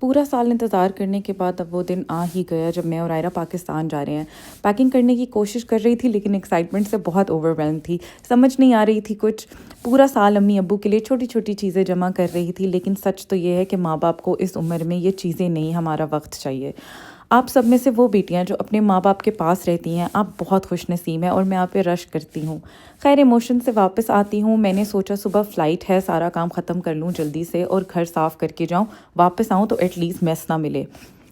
پورا سال انتظار کرنے کے بعد اب وہ دن آ ہی گیا جب میں اور آئرہ پاکستان جا رہے ہیں۔ پیکنگ کرنے کی کوشش کر رہی تھی لیکن ایکسائٹمنٹ سے بہت اوور ویلم تھی، سمجھ نہیں آ رہی تھی کچھ۔ پورا سال امی ابو کے لیے چھوٹی چھوٹی چیزیں جمع کر رہی تھی، لیکن سچ تو یہ ہے کہ ماں باپ کو اس عمر میں یہ چیزیں نہیں، ہمارا وقت چاہیے۔ آپ سب میں سے وہ بیٹیاں جو اپنے ماں باپ کے پاس رہتی ہیں، آپ بہت خوش نصیب ہیں اور میں آپ پہ رشک کرتی ہوں۔ خیر ایموشن سے واپس آتی ہوں، میں نے سوچا صبح فلائٹ ہے، سارا کام ختم کر لوں جلدی سے اور گھر صاف کر کے جاؤں، واپس آؤں تو ایٹ لیسٹ میس نہ ملے۔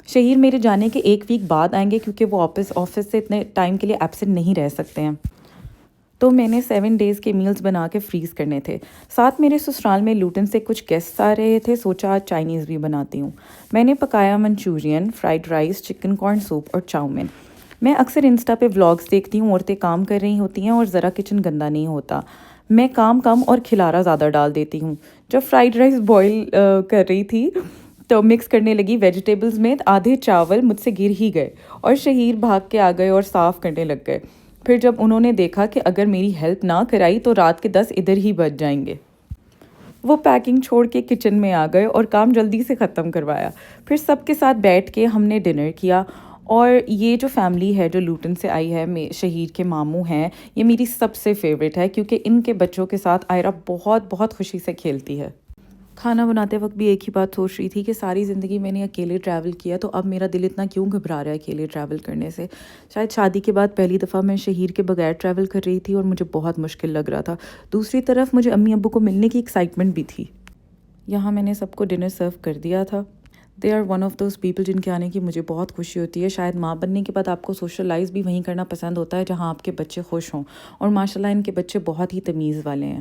شہیر میرے جانے کے 1 ویک بعد آئیں گے کیونکہ وہ آفس سے اتنے ٹائم کے لیے ایبسنٹ نہیں رہ سکتے ہیں، تو میں نے 7 ڈیز کے میلز بنا کے فریز کرنے تھے۔ ساتھ میرے سسرال میں لوٹن سے کچھ گیسٹ آ رہے تھے، سوچا آج چائنیز بھی بناتی ہوں۔ میں نے پکایا منچورین، فرائیڈ رائس، چکن کارن سوپ اور چاؤمین۔ میں اکثر انسٹا پہ ولاگز دیکھتی ہوں، عورتیں کام کر رہی ہوتی ہیں اور ذرا کچن گندا نہیں ہوتا۔ میں کام کم اور کھلارا زیادہ ڈال دیتی ہوں۔ جب فرائیڈ رائس بوائل کر رہی تھی تو مکس کرنے لگی ویجیٹیبلز میں، آدھے چاول مجھ سے گر ہی گئے اور شہیر بھاگ کے آ گئے اور صاف کرنے لگ گئے۔ پھر جب انہوں نے دیکھا کہ اگر میری ہیلپ نہ کرائی تو رات کے 10 ادھر ہی بج جائیں گے، وہ پیکنگ چھوڑ کے کچن میں آ گئے اور کام جلدی سے ختم کروایا۔ پھر سب کے ساتھ بیٹھ کے ہم نے ڈنر کیا، اور یہ جو فیملی ہے جو لوٹن سے آئی ہے، شہیر کے ماموں ہیں، یہ میری سب سے فیوریٹ ہے کیونکہ ان کے بچوں کے ساتھ آئرہ بہت بہت خوشی سے کھیلتی ہے۔ کھانا بناتے وقت بھی ایک ہی بات سوچ رہی تھی کہ ساری زندگی میں نے اکیلے ٹریول کیا، تو اب میرا دل اتنا کیوں گھبرا رہا ہے اکیلے ٹریول کرنے سے۔ شاید شادی کے بعد پہلی دفعہ میں شہیر کے بغیر ٹریول کر رہی تھی اور مجھے بہت مشکل لگ رہا تھا۔ دوسری طرف مجھے امی ابو کو ملنے کی ایکسائٹمنٹ بھی تھی۔ یہاں میں نے سب کو ڈنر سرو کر دیا تھا۔ They are one of those people جن کے آنے کی مجھے بہت خوشی ہوتی ہے۔ شاید ماں بننے کے بعد آپ کو سوشلائز بھی وہیں کرنا پسند ہوتا ہے جہاں آپ کے بچے خوش ہوں، اور ماشاءاللہ ان کے بچے بہت ہی تمیز والے ہیں،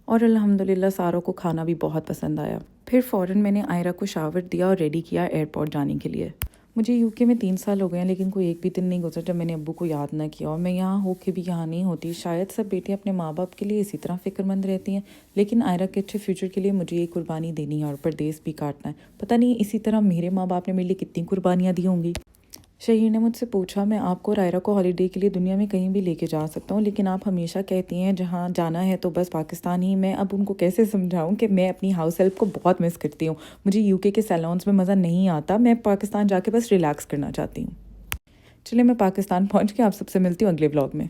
اور الحمدللہ ساروں کو کھانا بھی بہت پسند آیا۔ پھر فوراً میں نے آئرہ کو شاور دیا اور ریڈی کیا ایئرپورٹ جانے کے لیے۔ مجھے UK میں 3 سال ہو گئے ہیں لیکن کوئی ایک بھی دن نہیں گزرا جب میں نے ابو کو یاد نہ کیا، اور میں یہاں ہو کے بھی یہاں نہیں ہوتی۔ شاید سب بیٹیاں اپنے ماں باپ کے لیے اسی طرح فکر مند رہتی ہیں، لیکن آئرہ کے اچھے فیوچر کے لیے مجھے یہ قربانی دینی ہے اور پردیس بھی کاٹنا ہے۔ پتہ نہیں اسی طرح میرے ماں باپ نے میرے لیے کتنی قربانیاں دی ہوں گی۔ شہیر نے مجھ سے پوچھا میں آپ کو اور آئرہ کو ہالیڈے کے لیے دنیا میں کہیں بھی لے کے جا سکتا ہوں، لیکن آپ ہمیشہ کہتی ہیں جہاں جانا ہے تو بس پاکستان ہی۔ میں اب ان کو کیسے سمجھاؤں کہ میں اپنی ہاؤس ہیلپ کو بہت مس کرتی ہوں، مجھے UK کے سیلونز میں مزہ نہیں آتا، میں پاکستان جا کے بس ریلیکس کرنا چاہتی ہوں۔ چلے میں پاکستان پہنچ کے آپ سب سے ملتی ہوں اگلے ولاگ میں۔